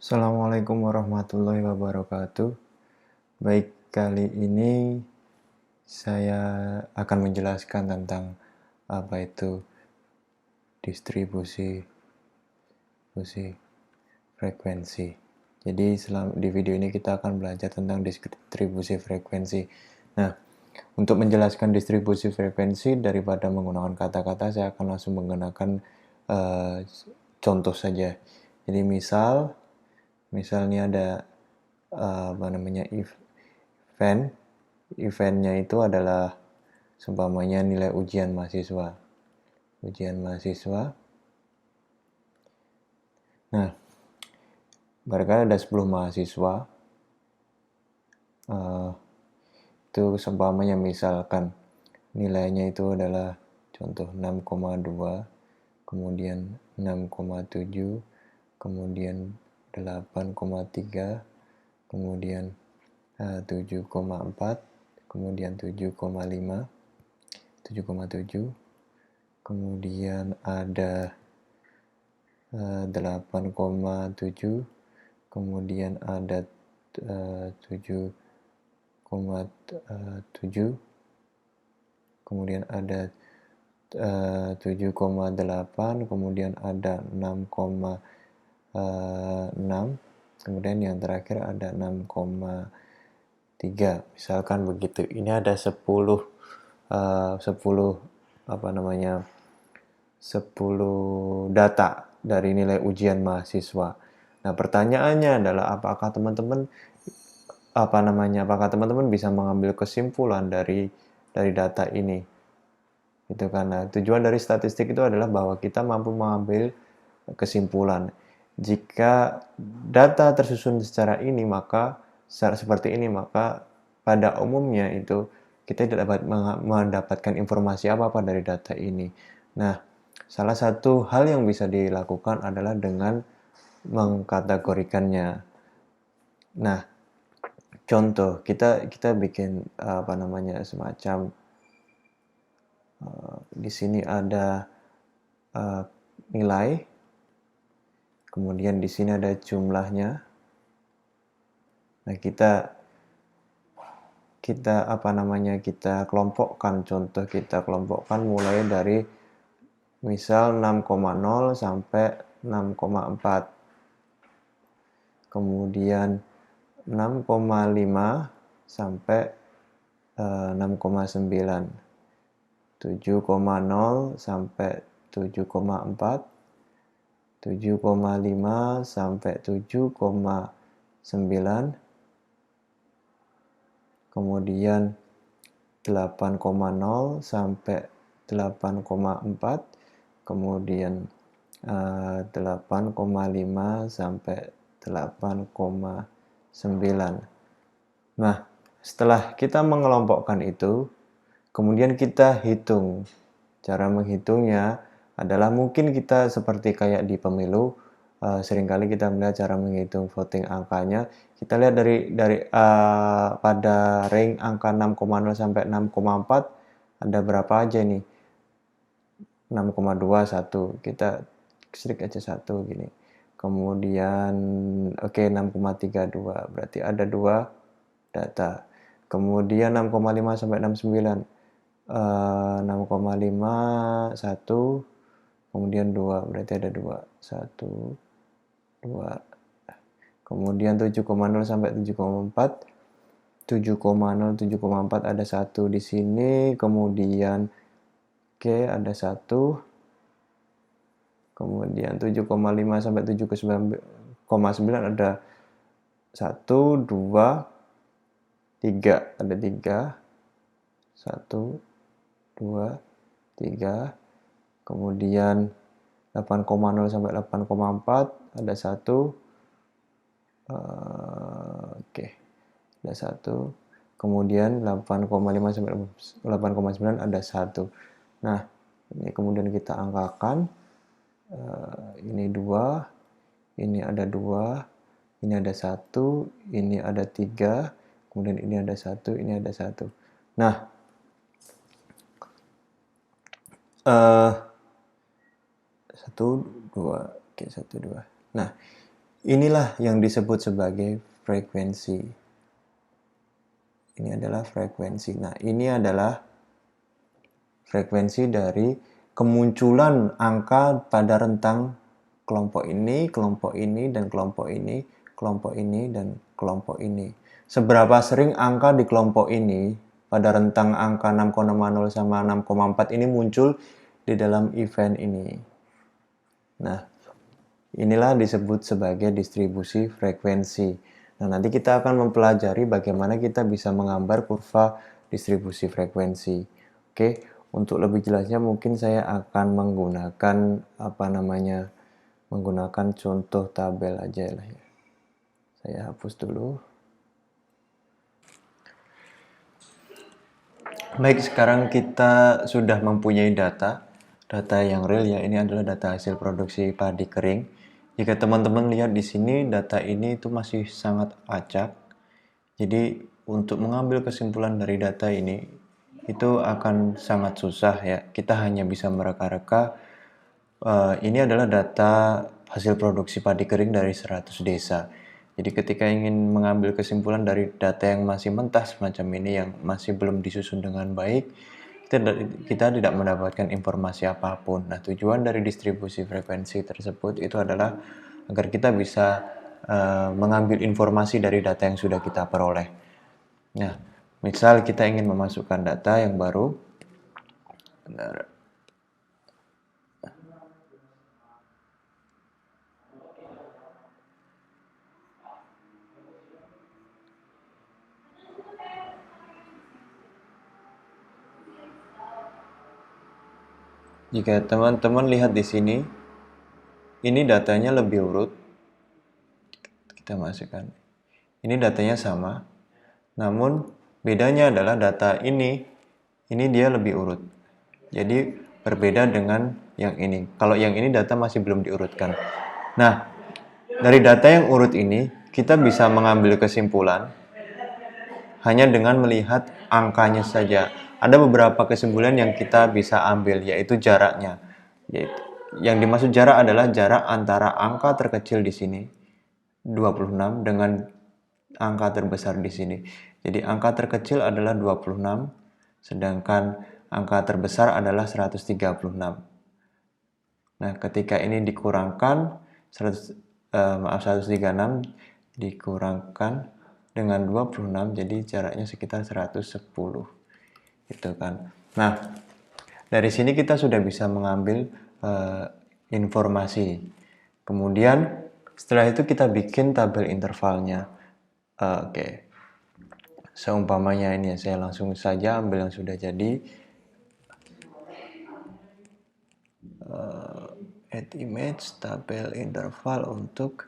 Assalamualaikum warahmatullahi wabarakatuh. Baik, kali ini saya akan menjelaskan tentang apa itu distribusi frekuensi. Jadi di video ini kita akan belajar tentang distribusi frekuensi. Nah, untuk menjelaskan distribusi frekuensi daripada menggunakan kata-kata, saya akan langsung menggunakan uh, contoh saja. Jadi misalnya ada eventnya itu adalah seumpamanya nilai ujian mahasiswa. Nah, barangkali ada 10 mahasiswa, itu seumpamanya misalkan nilainya itu adalah contoh 6,2, kemudian 6,7, kemudian 8,3, kemudian 7,4, kemudian 7,5, 7,7, kemudian ada 8,7, kemudian ada 7,7, kemudian ada 7,8, kemudian ada 6,6, kemudian yang terakhir ada 6,3, misalkan begitu. Ini ada 10 data dari nilai ujian mahasiswa. Nah, pertanyaannya adalah apakah teman-teman bisa mengambil kesimpulan dari data ini? Itu karena tujuan dari statistik itu adalah bahwa kita mampu mengambil kesimpulan. Jika data tersusun seperti ini, maka pada umumnya itu kita tidak dapat mendapatkan informasi apa-apa dari data ini. Nah, salah satu hal yang bisa dilakukan adalah dengan mengkategorikannya. Nah, contoh kita bikin semacam di sini ada nilai, kemudian di sini ada jumlahnya. Nah, kita kelompokkan mulai dari misal 6,0 sampai 6,4, kemudian 6,5 sampai 6,9, 7,0 sampai 7,4, 7,5 sampai 7,9, kemudian 8,0 sampai 8,4, kemudian 8,5 sampai 8,9. Nah, setelah kita mengelompokkan itu, kemudian kita hitung. Cara menghitungnya adalah mungkin kita seperti kayak di pemilu, seringkali kita melihat cara menghitung voting angkanya. Kita lihat pada range angka 6,0 sampai 6,4 ada berapa aja nih? 6,2, 1. Kita klik aja 1 gini. Kemudian 6,32, berarti ada 2 data. Kemudian 6,5 sampai 69. 6,5, 1, kemudian 2, berarti ada 2. 1, 2. Kemudian 7,0 sampai 7,4. 7,0, 7,4 ada 1 di sini, kemudian ada 1. Kemudian 7,5 sampai 7,9 ada 1, 2, 3, ada 3. 1, 2, 3. Kemudian 8,0 sampai 8,4 ada 1. Ada 1. Kemudian 8,5 sampai 8,9 ada 1. Nah, ini kemudian kita angkakan. Ini 2, ini ada 2, ini ada 1, ini ada 3, kemudian ini ada 1, ini ada 1. Nah, 1, 2, 1, 2. Nah, inilah yang disebut sebagai frekuensi. Ini adalah frekuensi. Nah, ini adalah frekuensi dari kemunculan angka pada rentang kelompok ini, dan kelompok ini, kelompok ini, dan kelompok ini. Seberapa sering angka di kelompok ini pada rentang angka 6,0 sama 6,4 ini muncul di dalam event ini. Nah, inilah disebut sebagai distribusi frekuensi. Nah, nanti kita akan mempelajari bagaimana kita bisa menggambar kurva distribusi frekuensi. Oke, untuk lebih jelasnya mungkin saya akan menggunakan menggunakan contoh tabel aja lah ya. Saya hapus dulu. Baik, sekarang kita sudah mempunyai data yang real ya. Ini adalah data hasil produksi padi kering. Jika teman-teman lihat di sini, data ini itu masih sangat acak. Jadi untuk mengambil kesimpulan dari data ini itu akan sangat susah ya. Kita hanya bisa mereka-reka. Ini adalah data hasil produksi padi kering dari 100 desa. Jadi ketika ingin mengambil kesimpulan dari data yang masih mentah semacam ini, yang masih belum disusun dengan baik, kita tidak mendapatkan informasi apapun. Nah, tujuan dari distribusi frekuensi tersebut itu adalah agar kita bisa mengambil informasi dari data yang sudah kita peroleh. Nah, misal kita ingin memasukkan data yang baru. Bentar. Jika teman-teman lihat di sini, ini datanya lebih urut. Kita masukkan. Ini datanya sama. Namun bedanya adalah data ini dia lebih urut. Jadi berbeda dengan yang ini. Kalau yang ini data masih belum diurutkan. Nah, dari data yang urut ini kita bisa mengambil kesimpulan hanya dengan melihat angkanya saja. Ada beberapa kesimpulan yang kita bisa ambil, yaitu jaraknya. Yang dimaksud jarak adalah jarak antara angka terkecil di sini 26 dengan angka terbesar di sini. Jadi angka terkecil adalah 26, sedangkan angka terbesar adalah 136. Nah, ketika ini dikurangkan 136 dikurangkan dengan 26, jadi jaraknya sekitar 110. Gitu kan. Nah, dari sini kita sudah bisa mengambil informasi. Kemudian setelah itu kita bikin tabel intervalnya. Oke. Seumpamanya ini saya langsung saja ambil yang sudah jadi. Add image tabel interval untuk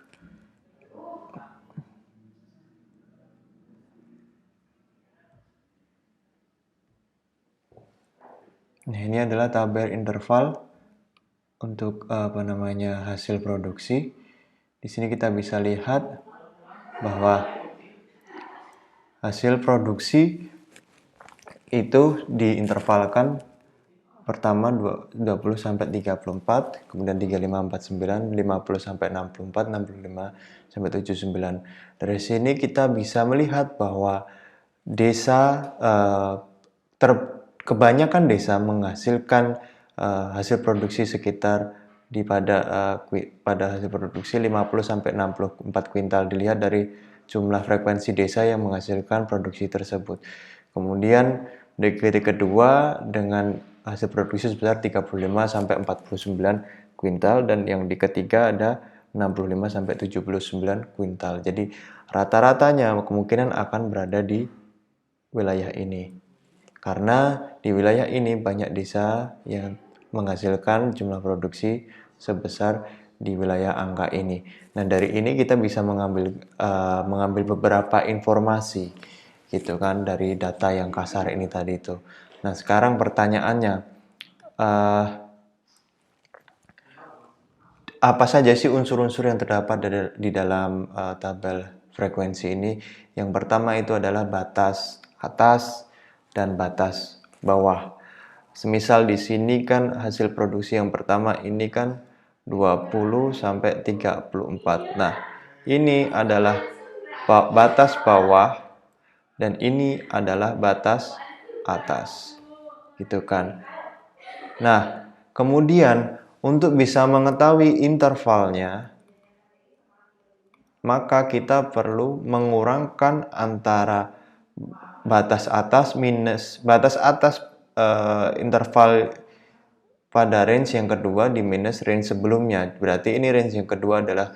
nah, ini adalah tabel interval untuk hasil produksi. Di sini kita bisa lihat bahwa hasil produksi itu diintervalkan pertama 20 sampai 34, kemudian 35 49, 50 sampai 64, 65 sampai 79. Dari sini kita bisa melihat bahwa desa kebanyakan desa menghasilkan hasil produksi sekitar pada hasil produksi 50 sampai 64 kuintal, dilihat dari jumlah frekuensi desa yang menghasilkan produksi tersebut. Kemudian DGT kedua dengan hasil produksi sebesar 35 sampai 49 kuintal, dan yang di ketiga ada 65 sampai 79 kuintal. Jadi rata-ratanya kemungkinan akan berada di wilayah ini. Karena di wilayah ini banyak desa yang menghasilkan jumlah produksi sebesar di wilayah angka ini. Nah, dari ini kita bisa mengambil beberapa informasi gitu kan dari data yang kasar ini tadi itu. Nah, sekarang pertanyaannya, apa saja sih unsur-unsur yang terdapat di dalam tabel frekuensi ini? Yang pertama itu adalah batas atas dan batas bawah. Semisal di sini kan hasil produksi yang pertama ini kan 20 sampai 34. Nah, ini adalah batas bawah dan ini adalah batas atas, gitu kan. Nah, kemudian untuk bisa mengetahui intervalnya, maka kita perlu mengurangkan antara batas atas minus batas atas interval pada range yang kedua di minus range sebelumnya. Berarti ini range yang kedua adalah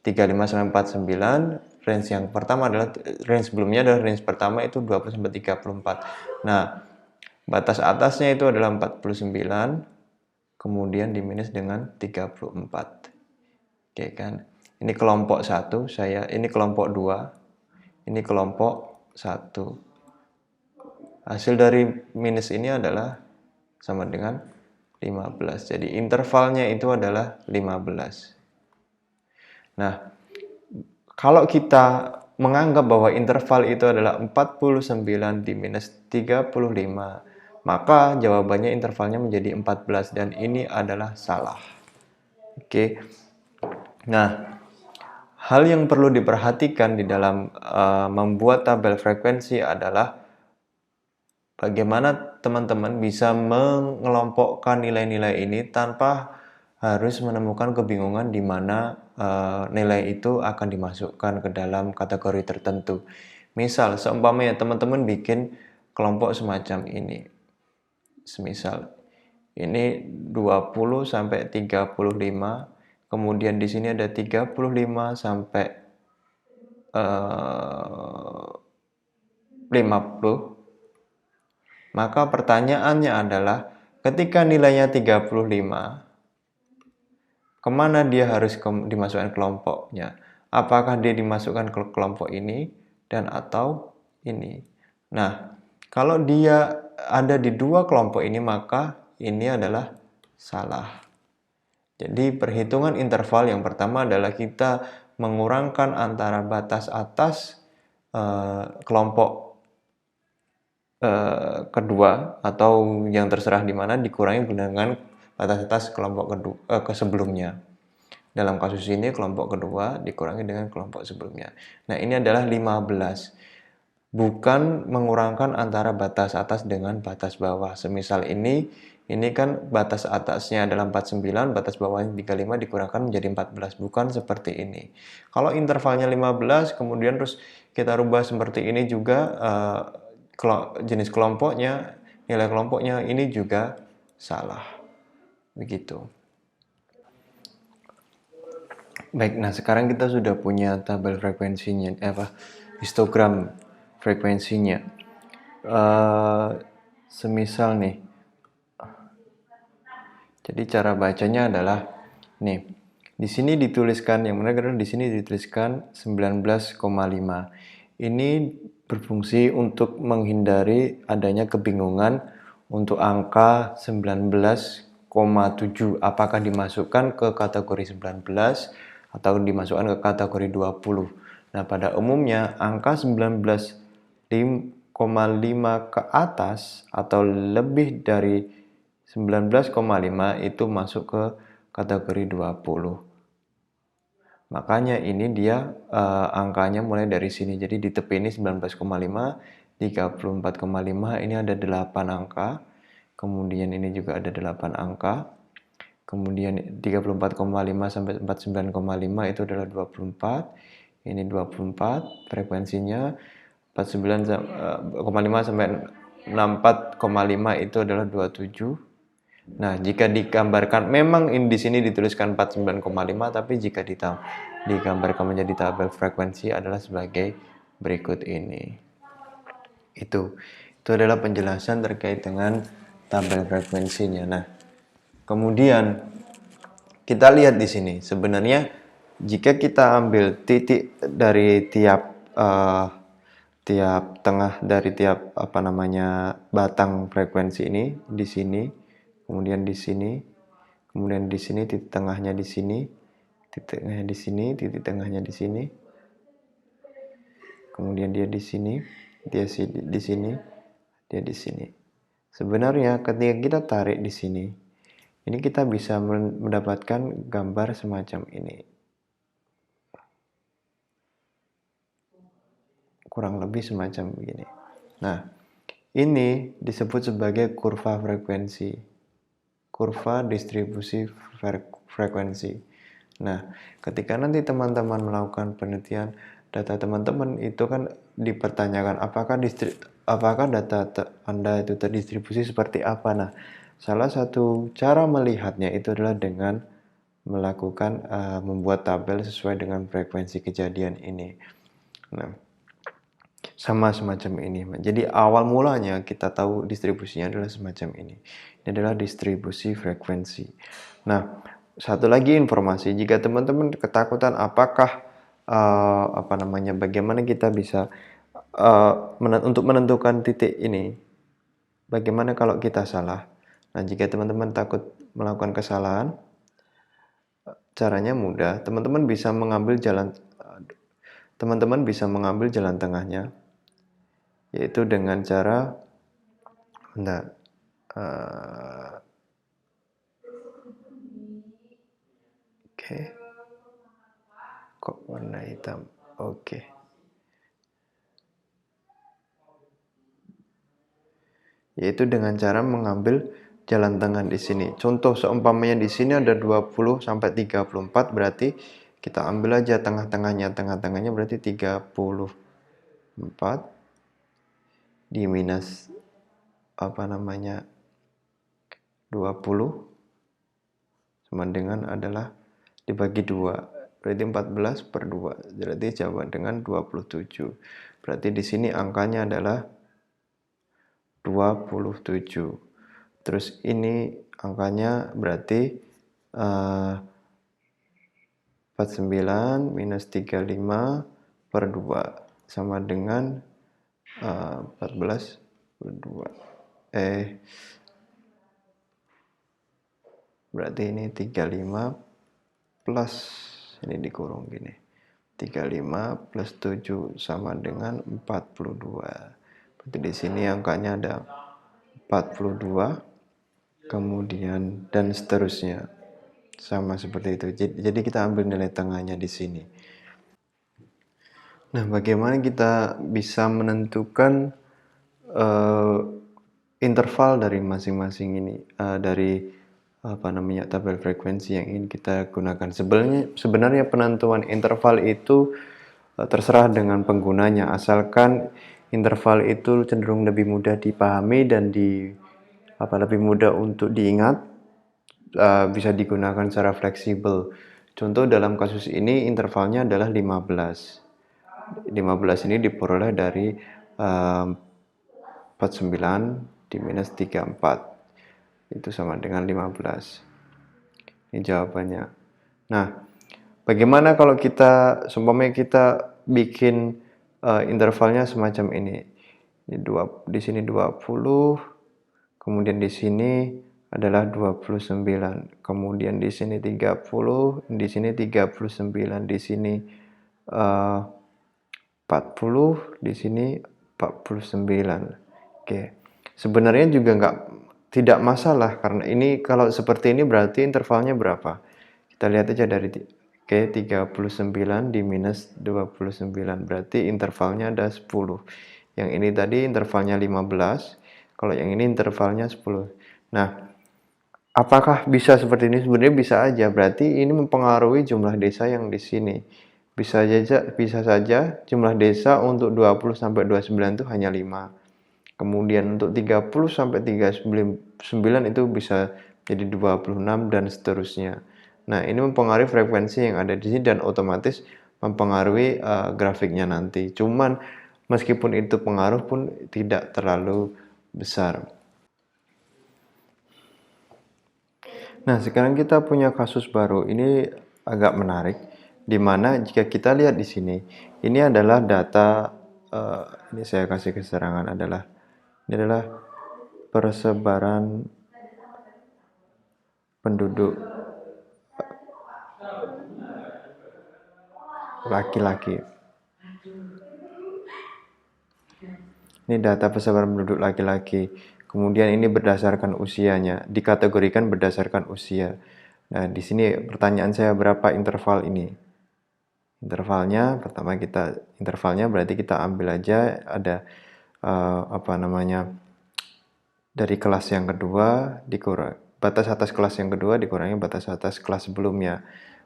35 sampai 49, range yang pertama adalah range sebelumnya adalah range pertama itu 20 sampai 34. Nah, batas atasnya itu adalah 49, kemudian diminus dengan 34. Oke kan? Ini kelompok 1, ini kelompok 2, ini kelompok 1. Hasil dari minus ini adalah sama dengan 15. Jadi intervalnya itu adalah 15. Nah, kalau kita menganggap bahwa interval itu adalah 49 di minus 35, maka jawabannya intervalnya menjadi 14 dan ini adalah salah. Oke. Nah, hal yang perlu diperhatikan di dalam membuat tabel frekuensi adalah bagaimana teman-teman bisa mengelompokkan nilai-nilai ini tanpa harus menemukan kebingungan di mana nilai itu akan dimasukkan ke dalam kategori tertentu. Misal, seumpamanya teman-teman bikin kelompok semacam ini. Semisal, ini 20 sampai 35, kemudian di sini ada 35 sampai 50. Maka pertanyaannya adalah, ketika nilainya 35, kemana dia harus dimasukkan kelompoknya? Apakah dia dimasukkan ke kelompok ini dan atau ini? Nah, kalau dia ada di dua kelompok ini, maka ini adalah salah. Jadi perhitungan interval yang pertama adalah kita mengurangkan antara batas atas kelompok kedua atau yang terserah di mana dikurangi dengan batas atas kelompok kedua sebelumnya. Dalam kasus ini kelompok kedua dikurangi dengan kelompok sebelumnya. Nah, ini adalah 15. Bukan mengurangkan antara batas atas dengan batas bawah. Semisal ini kan batas atasnya adalah 49, batas bawahnya 35 dikurangkan menjadi 14. Bukan seperti ini. Kalau intervalnya 15, kemudian terus kita rubah seperti ini juga jenis kelompoknya, nilai kelompoknya ini juga salah. Begitu. Baik, nah sekarang kita sudah punya tabel frekuensinya, histogram frekuensinya. Semisal nih, jadi cara bacanya adalah nih, di sini dituliskan, yang benar adalah di sini dituliskan 19,5. Ini berfungsi untuk menghindari adanya kebingungan untuk angka 19,7 apakah dimasukkan ke kategori 19 atau dimasukkan ke kategori 20. Nah, pada umumnya angka 19,5 ke atas atau lebih dari 19,5 itu masuk ke kategori 20. Makanya ini dia angkanya mulai dari sini. Jadi di tepi ini 19,5, 34,5, ini ada 8 angka. Kemudian ini juga ada 8 angka. Kemudian 34,5 sampai 49,5 itu adalah 24. Ini 24 frekuensinya. 49,5 sampai 64,5 itu adalah 27. Nah, jika digambarkan, memang di sini dituliskan 49,5, tapi jika digambarkan menjadi tabel frekuensi adalah sebagai berikut ini. Itu adalah penjelasan terkait dengan tabel frekuensinya. Nah, kemudian kita lihat di sini, sebenarnya jika kita ambil titik dari tiap tengah dari tiap batang frekuensi ini di sini, kemudian di sini, kemudian di sini, titik tengahnya di sini, titik tengahnya di sini, titik tengahnya di sini, kemudian dia di sini, dia di sini, dia di sini. Sebenarnya ketika kita tarik di sini, ini kita bisa mendapatkan gambar semacam ini. kurang lebih semacam begini. Nah, ini disebut sebagai kurva frekuensi, kurva distribusi frekuensi. Nah, ketika nanti teman-teman melakukan penelitian, data teman-teman itu kan dipertanyakan apakah data Anda itu terdistribusi seperti apa. Nah, salah satu cara melihatnya itu adalah dengan melakukan membuat tabel sesuai dengan frekuensi kejadian ini. Nah, sama semacam ini. Jadi awal mulanya kita tahu distribusinya adalah semacam ini. Ini adalah distribusi frekuensi. Nah, satu lagi informasi, jika teman-teman ketakutan bagaimana kita bisa untuk menentukan titik ini, bagaimana kalau kita salah. Nah, jika teman-teman takut melakukan kesalahan, caranya mudah. Teman-teman bisa mengambil jalan tengahnya, yaitu dengan cara kok warna hitam. Yaitu dengan cara mengambil jalan tengah di sini. Contoh seumpamanya di sini ada 20 sampai 34, berarti kita ambil aja tengah-tengahnya. Tengah-tengahnya berarti 34 di minus 20 sama dengan adalah dibagi 2, berarti 14/2, berarti jawaban dengan 27. Berarti di sini angkanya adalah 27. Terus ini angkanya berarti 49 minus 35/2 sama dengan 14/2. Berarti ini 35 plus ini dikurung gini. 35 plus 7 sama dengan 42. Berarti di sini angkanya ada 42, kemudian dan seterusnya. Sama seperti itu. Jadi kita ambil nilai tengahnya di sini. Nah, bagaimana kita bisa menentukan interval dari masing-masing ini, dari tabel frekuensi yang ingin kita gunakan. Sebenarnya penentuan interval itu terserah dengan penggunanya, asalkan interval itu cenderung lebih mudah dipahami dan lebih mudah untuk diingat, bisa digunakan secara fleksibel. Contoh dalam kasus ini intervalnya adalah 15. 15 ini diperoleh dari 49 di minus 34. Itu sama dengan 15. Ini jawabannya. Nah, bagaimana kalau kita bikin intervalnya semacam ini. Di sini 20, kemudian di sini adalah 29, kemudian di sini 30, di sini 39, di sini 40, di sini 49. Oke. Sebenarnya juga tidak masalah, karena ini kalau seperti ini berarti intervalnya berapa? Kita lihat aja dari 39 di minus 29, berarti intervalnya ada 10. Yang ini tadi intervalnya 15, kalau yang ini intervalnya 10. Nah, apakah bisa seperti ini? Sebenarnya bisa aja, berarti ini mempengaruhi jumlah desa yang di sini. Bisa saja jumlah desa untuk 20 sampai 29 itu hanya 5. Kemudian untuk 30 sampai 39 itu bisa jadi 26 dan seterusnya. Nah, ini mempengaruhi frekuensi yang ada di sini dan otomatis mempengaruhi grafiknya nanti. Cuman meskipun itu pengaruh pun tidak terlalu besar. Nah, sekarang kita punya kasus baru. Ini agak menarik, di mana jika kita lihat di sini, ini adalah data, ini saya kasih keterangan ini adalah persebaran penduduk laki-laki. Ini data persebaran penduduk laki-laki. Kemudian ini berdasarkan usianya, dikategorikan berdasarkan usia. Nah, di sini pertanyaan saya, berapa interval ini? Intervalnya, pertama intervalnya berarti kita ambil aja ada dari kelas yang kedua dikurang batas atas kelas yang kedua dikurangi batas atas kelas sebelumnya.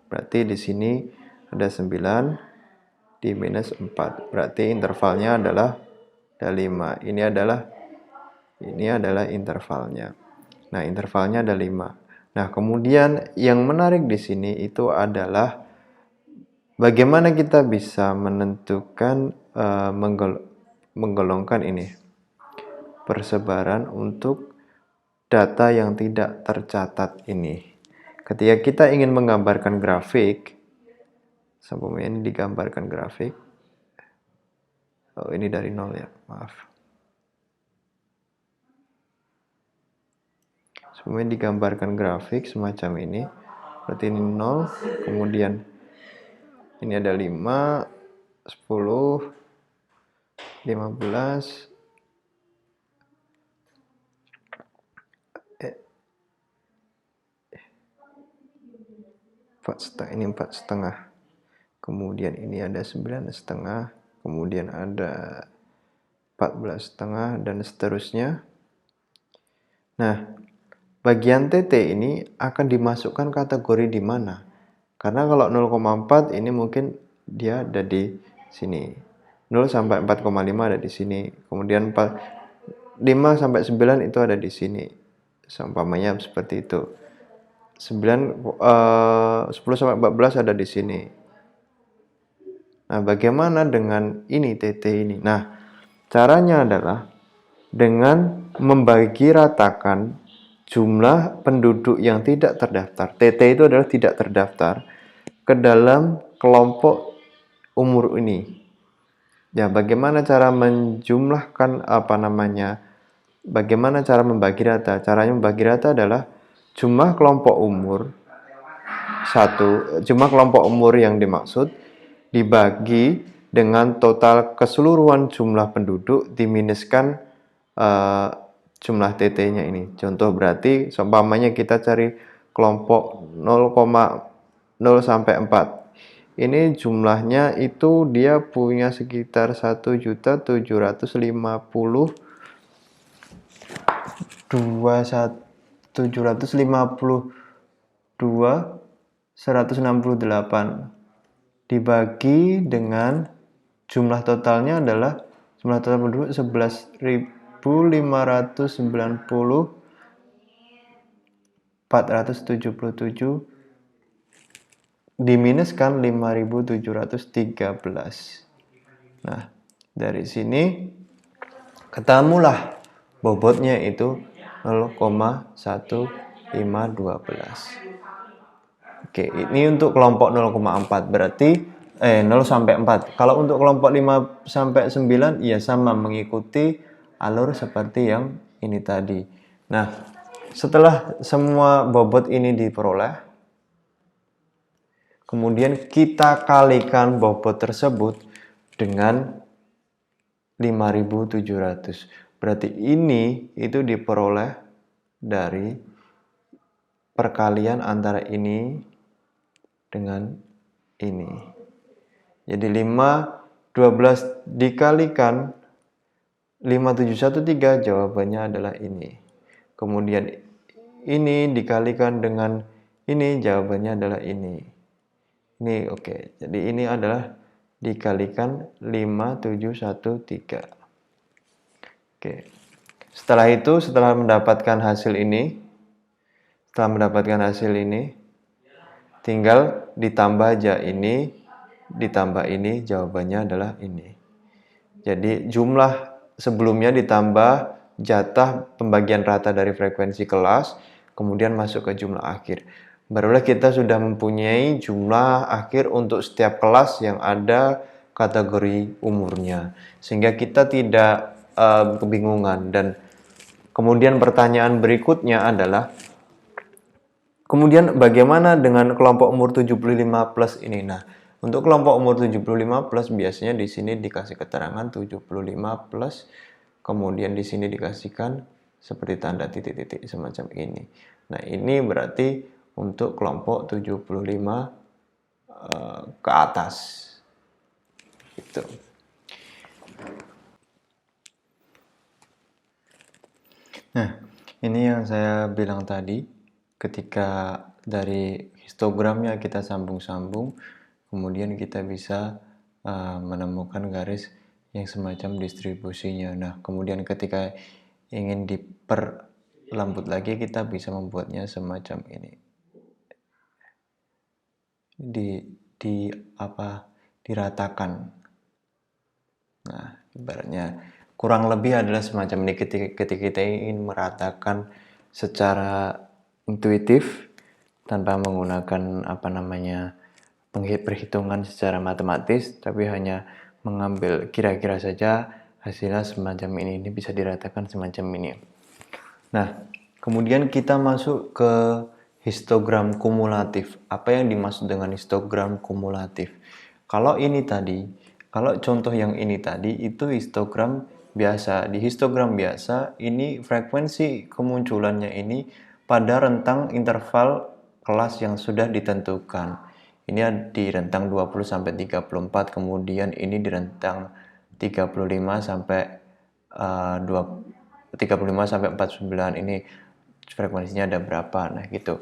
Berarti di sini ada 9 di minus 4. Berarti intervalnya adalah ada 5. Ini adalah intervalnya. Nah, intervalnya ada 5. Nah, kemudian yang menarik di sini itu adalah bagaimana kita bisa menentukan menggolongkan ini persebaran untuk data yang tidak tercatat ini. Ketika kita ingin menggambarkan grafik, sampai ini digambarkan grafik. Oh, ini dari 0 ya, maaf. Semuanya digambarkan grafik semacam ini. Berarti ini 0, kemudian ini ada 5, 10, 15, ini 4,5. Kemudian ini ada 9,5, kemudian ada 14,5 dan seterusnya. Nah, bagian TT ini akan dimasukkan kategori di mana? Karena kalau 0,4 ini mungkin dia ada di sini. 0 sampai 4,5 ada di sini. Kemudian 5 sampai 9 itu ada di sini. Seumpamanya seperti itu. 10 sampai 14 ada di sini. Nah, bagaimana dengan ini TT ini? Nah, caranya adalah dengan membagi ratakan jumlah penduduk yang tidak terdaftar. TT itu adalah tidak terdaftar ke dalam kelompok umur ini. Ya, bagaimana cara menjumlahkan bagaimana cara membagi rata? Caranya membagi rata adalah jumlah kelompok umur jumlah kelompok umur yang dimaksud dibagi dengan total keseluruhan jumlah penduduk diminuskan jumlah TT-nya ini. Contoh berarti seumpamanya kita cari kelompok 0,0 sampai 4. Ini jumlahnya itu dia punya sekitar 1.752.168 dibagi dengan jumlah totalnya adalah jumlah total penduduk 11.590.477 diminuskan 5.713. Nah, dari sini ketemulah bobotnya itu 0,1512. Oke, ini untuk kelompok 0,4 berarti 0 sampai 4. Kalau untuk kelompok 5 sampai 9 ya sama mengikuti alur seperti yang ini tadi. Nah, setelah semua bobot ini diperoleh, kemudian kita kalikan bobot tersebut dengan 5.700. Berarti ini itu diperoleh dari perkalian antara ini dengan ini. Jadi 12 dikalikan 5713 jawabannya adalah ini. Kemudian ini dikalikan dengan ini jawabannya adalah ini. Ini oke. Jadi ini adalah dikalikan 5713. Oke. Setelah itu, setelah mendapatkan hasil ini, tinggal ditambah aja ini, ditambah ini, jawabannya adalah ini. Jadi jumlah sebelumnya ditambah jatah pembagian rata dari frekuensi kelas, kemudian masuk ke jumlah akhir. Barulah kita sudah mempunyai jumlah akhir untuk setiap kelas yang ada kategori umurnya. Sehingga kita tidak kebingungan. Dan kemudian pertanyaan berikutnya adalah, kemudian bagaimana dengan kelompok umur 75 plus ini? Nah, untuk kelompok umur 75 plus biasanya di sini dikasih keterangan 75 plus, kemudian di sini dikasihkan seperti tanda titik-titik semacam ini. Nah, ini berarti untuk kelompok 75 ke atas. Gitu. Nah, ini yang saya bilang tadi, ketika dari histogramnya kita sambung-sambung, kemudian kita bisa menemukan garis yang semacam distribusinya. Nah, kemudian ketika ingin diperlembut lagi, kita bisa membuatnya semacam ini. Diratakan. Nah, ibaratnya kurang lebih adalah semacam ini ketika kita ingin meratakan secara intuitif tanpa menggunakan perhitungan secara matematis, tapi hanya mengambil kira-kira saja hasilnya semacam ini bisa diratakan semacam ini. Nah, kemudian kita masuk ke histogram kumulatif. Apa yang dimaksud dengan histogram kumulatif? Kalau contoh yang ini tadi itu histogram biasa. Di histogram biasa, ini frekuensi kemunculannya ini pada rentang interval kelas yang sudah ditentukan. Ini di rentang 20 sampai 34, kemudian ini di rentang 35 sampai 35 sampai 49. Ini frekuensinya ada berapa. Nah, gitu.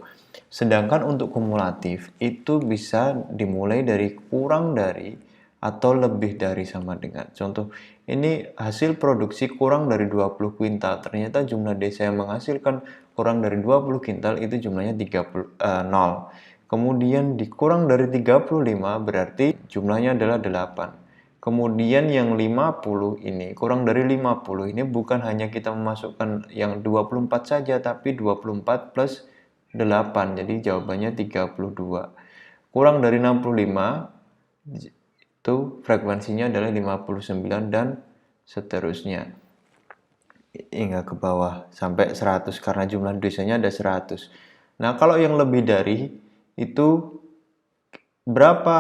Sedangkan untuk kumulatif itu bisa dimulai dari kurang dari atau lebih dari sama dengan. Contoh, ini hasil produksi kurang dari 20 kuintal. Ternyata jumlah desa yang menghasilkan kurang dari 20 kuintal itu jumlahnya 0. Kemudian dikurang dari 35 berarti jumlahnya adalah 8. Kemudian yang 50 ini, kurang dari 50 ini bukan hanya kita memasukkan yang 24 saja, tapi 24 plus 8. Jadi jawabannya 32. Kurang dari 65, itu frekuensinya adalah 59 dan seterusnya. Hingga ke bawah sampai 100 karena jumlah desanya ada 100. Nah, kalau yang lebih dari itu berapa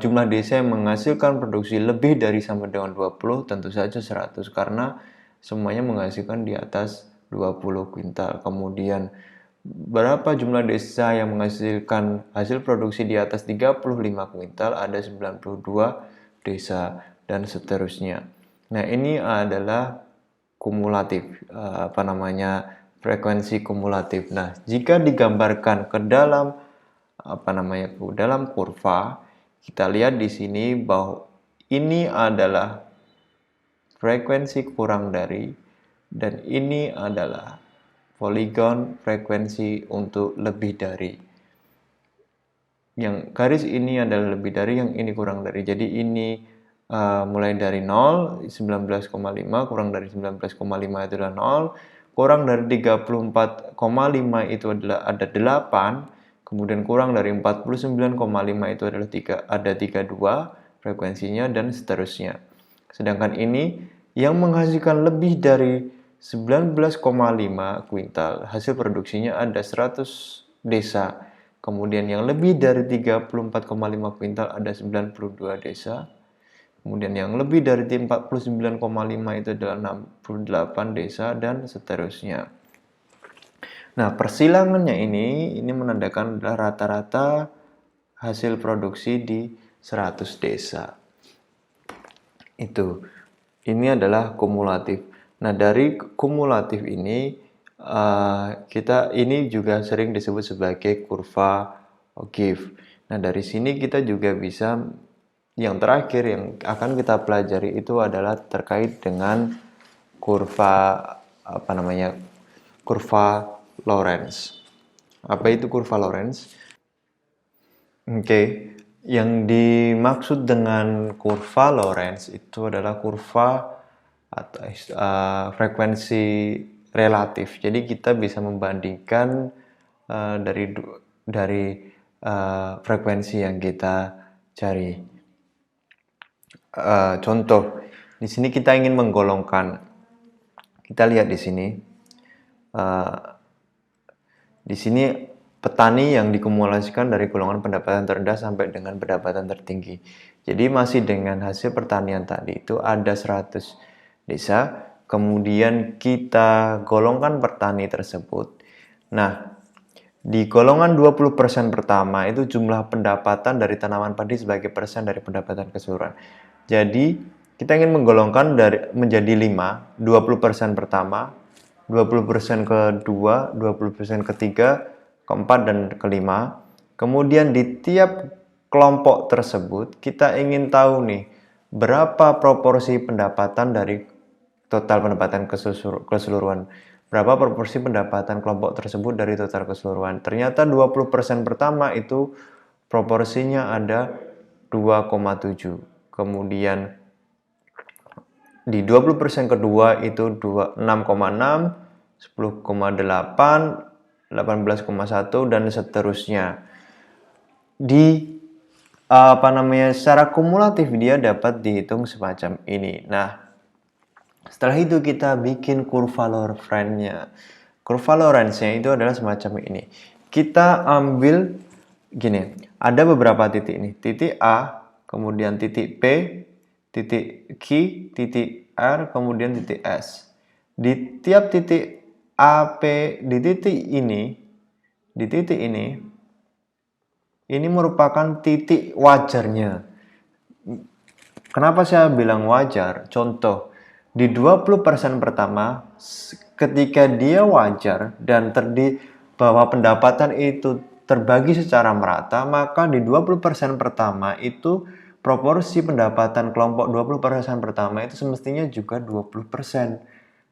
jumlah desa yang menghasilkan produksi lebih dari sama dengan 20? Tentu saja 100 karena semuanya menghasilkan di atas 20 kuintal. Kemudian berapa jumlah desa yang menghasilkan hasil produksi di atas 35 kuintal? Ada 92 desa dan seterusnya. Nah, ini adalah kumulatif, frekuensi kumulatif. Nah, jika digambarkan ke dalam dalam kurva, kita lihat di sini bahwa ini adalah frekuensi kurang dari, dan ini adalah poligon frekuensi untuk lebih dari. Yang garis ini adalah lebih dari, yang ini kurang dari. Jadi ini mulai dari 0, 19,5, kurang dari 19,5 itu adalah 0, kurang dari 34,5 itu adalah ada 8, kemudian kurang dari 49,5 itu adalah ada 32 frekuensinya, dan seterusnya. Sedangkan ini yang menghasilkan lebih dari 19,5 kuintal, hasil produksinya ada 100 desa. Kemudian yang lebih dari 34,5 kuintal ada 92 desa. Kemudian yang lebih dari 49,5 itu adalah 68 desa, dan seterusnya. Nah, persilangannya ini menandakan adalah rata-rata hasil produksi di 100 desa. Ini adalah kumulatif. Nah, dari kumulatif ini ini juga sering disebut sebagai kurva O'Keeffe. Nah, dari sini kita juga bisa, yang terakhir yang akan kita pelajari itu adalah terkait dengan kurva Lorenz. Apa itu kurva Lorenz? Oke. Yang dimaksud dengan kurva Lorenz itu adalah kurva atau frekuensi relatif. Jadi kita bisa membandingkan dari frekuensi yang kita cari. Contoh, di sini kita ingin menggolongkan. Kita lihat di sini. Di sini petani yang dikumulasikan dari golongan pendapatan terendah sampai dengan pendapatan tertinggi. Jadi masih dengan hasil pertanian tadi itu ada 100 desa, kemudian kita golongkan petani tersebut. Nah, Di golongan 20% pertama itu jumlah pendapatan dari tanaman padi sebagai persen dari pendapatan keseluruhan. Jadi, kita ingin menggolongkan menjadi 5, 20% pertama, 20% kedua, 20% ketiga, keempat, dan kelima. Kemudian di tiap kelompok tersebut, kita ingin tahu nih, berapa proporsi pendapatan dari total pendapatan keseluruhan. Berapa proporsi pendapatan kelompok tersebut dari total keseluruhan. Ternyata 20% pertama itu proporsinya ada 2,7. Kemudian di 20% kedua itu 6,6, 10,8, 18,1 dan seterusnya. Di secara kumulatif dia dapat dihitung semacam ini. Nah, setelah itu kita bikin kurva Lorentz-nya. Kurva Lorentz-nya itu adalah semacam ini. Kita ambil gini, ada beberapa titik nih. Titik A, kemudian titik P, titik Q, titik R, kemudian titik S. Di tiap titik A, P, di titik ini merupakan titik wajarnya. Kenapa saya bilang wajar? Contoh, di 20% pertama, ketika dia wajar dan bahwa pendapatan itu terbagi secara merata, maka di 20% pertama itu proporsi pendapatan kelompok 20% pertama itu semestinya juga 20%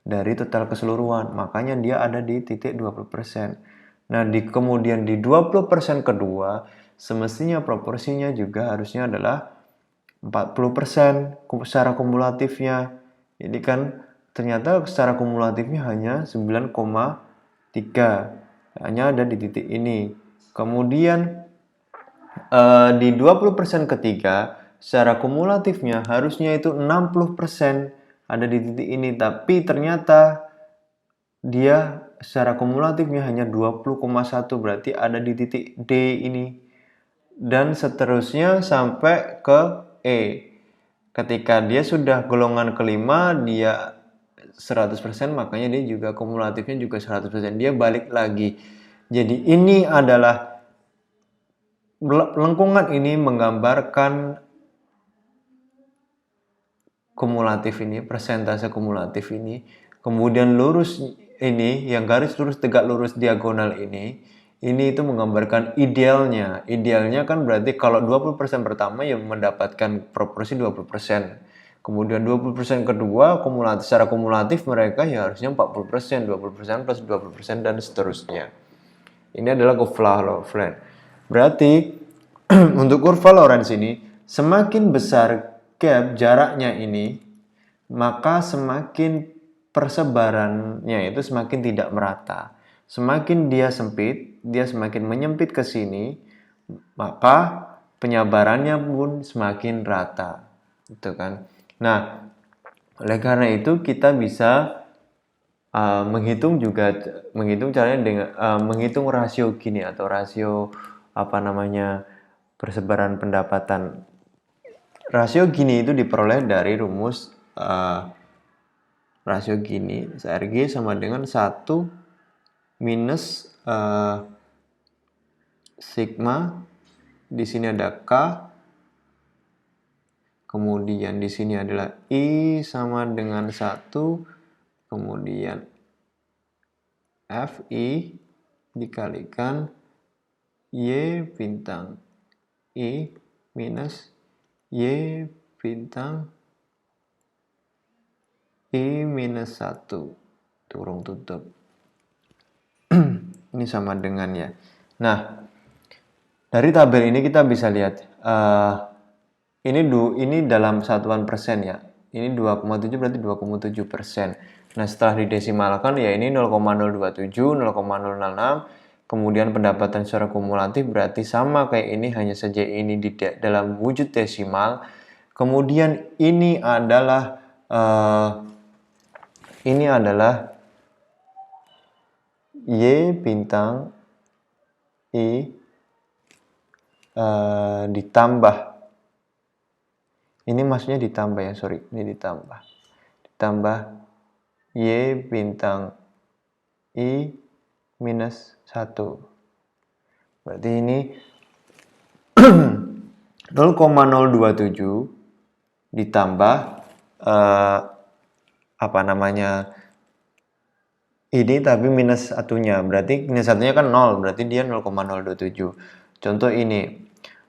dari total keseluruhan. Makanya dia ada di titik 20%. Nah, kemudian di 20% kedua, semestinya proporsinya juga harusnya adalah 40% secara kumulatifnya. Jadi kan ternyata secara kumulatifnya hanya 9,3. Hanya ada di titik ini. Kemudian di 20% ketiga secara kumulatifnya harusnya itu 60% ada di titik ini, tapi ternyata dia secara kumulatifnya hanya 20,1, berarti ada di titik D ini. Dan seterusnya sampai ke E. Ketika dia sudah golongan kelima, dia 100%, makanya dia juga kumulatifnya juga 100%. Dia balik lagi. Jadi ini adalah lengkungan ini menggambarkan kumulatif ini, persentase kumulatif ini. Kemudian lurus ini, yang garis lurus tegak lurus diagonal ini itu menggambarkan idealnya. Idealnya kan berarti kalau 20% pertama yang mendapatkan proporsi 20%. Kemudian 20% kedua secara kumulatif mereka ya harusnya 40%, 20% plus 20% dan seterusnya. Ini adalah kurva Lorentz. Berarti untuk kurva Lorentz ini semakin besar gap jaraknya ini, maka semakin persebarannya itu semakin tidak merata. Semakin dia sempit, dia semakin menyempit ke sini, maka penyebarannya pun semakin rata. Gitu kan. Nah, oleh karena itu kita bisa menghitung caranya dengan menghitung rasio gini atau rasio persebaran pendapatan. Rasio gini itu diperoleh dari rumus rasio gini, SRG sama dengan 1 minus sigma, di sini ada K, kemudian di sini adalah I sama dengan 1, kemudian FI dikalikan Y bintang I minus Y bintang I minus 1 kurung tutup. Ini sama dengan ya. Nah, dari tabel ini kita bisa lihat ini dalam satuan persen ya. Ini 2,7 berarti 2,7%. Nah, setelah didesimalkan ya ini 0,027, 0,006. Kemudian pendapatan secara kumulatif berarti sama kayak ini, hanya saja ini dalam wujud desimal. Kemudian ini adalah Y bintang I ditambah, ini maksudnya ditambah ya, sorry, ini ditambah Y bintang I minus 1. Berarti ini 0,027 ditambah ini tapi minus satunya, berarti minus satunya kan 0, berarti dia 0,027. Contoh ini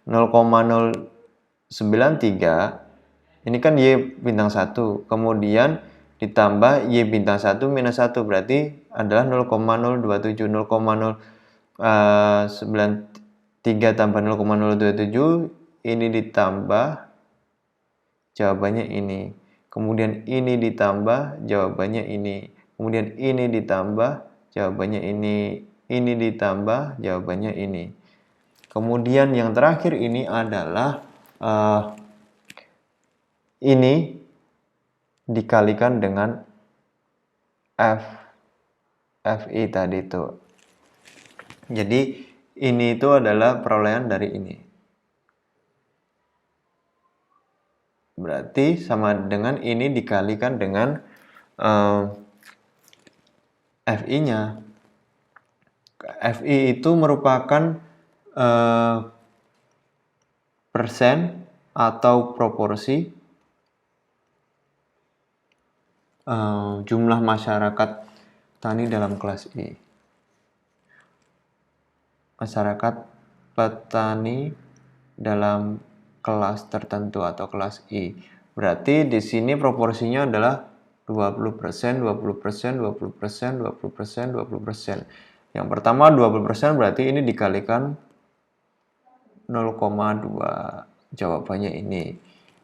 0,093, ini kan Y bintang 1, kemudian ditambah Y bintang 1 minus 1, berarti adalah 0,027. 0,093 tambah 0,027, ini ditambah, jawabannya ini. Kemudian ini ditambah, jawabannya ini. Kemudian ini ditambah, jawabannya ini. Ini ditambah, jawabannya ini. Kemudian yang terakhir ini adalah ini dikalikan dengan FI tadi itu. Jadi ini itu adalah perolehan dari ini. Berarti sama dengan ini dikalikan dengan FI-nya. FI itu merupakan persen atau proporsi jumlah masyarakat tani dalam kelas I. Masyarakat petani dalam kelas tertentu atau kelas I. Berarti di sini proporsinya adalah 20%, 20%, 20%, 20%, 20%. Yang pertama 20% berarti ini dikalikan 0,2. Jawabannya ini.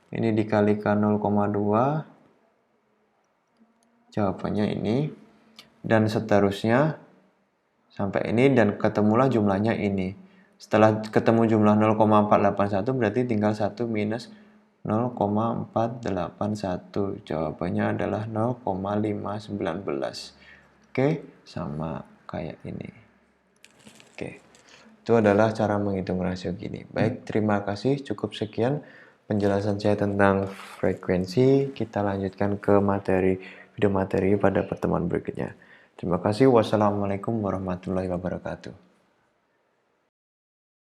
Ini dikalikan 0,2. Jawabannya ini. Dan seterusnya sampai ini dan ketemulah jumlahnya ini. Setelah ketemu jumlah 0,481 berarti tinggal 1 minus 0,481. Jawabannya adalah 0,519. Oke, sama kayak ini. Oke. Itu adalah cara menghitung rasio gini. Baik, terima kasih. Cukup sekian penjelasan saya tentang frekuensi. Kita lanjutkan ke video materi pada pertemuan berikutnya. Terima kasih. Wassalamualaikum warahmatullahi wabarakatuh.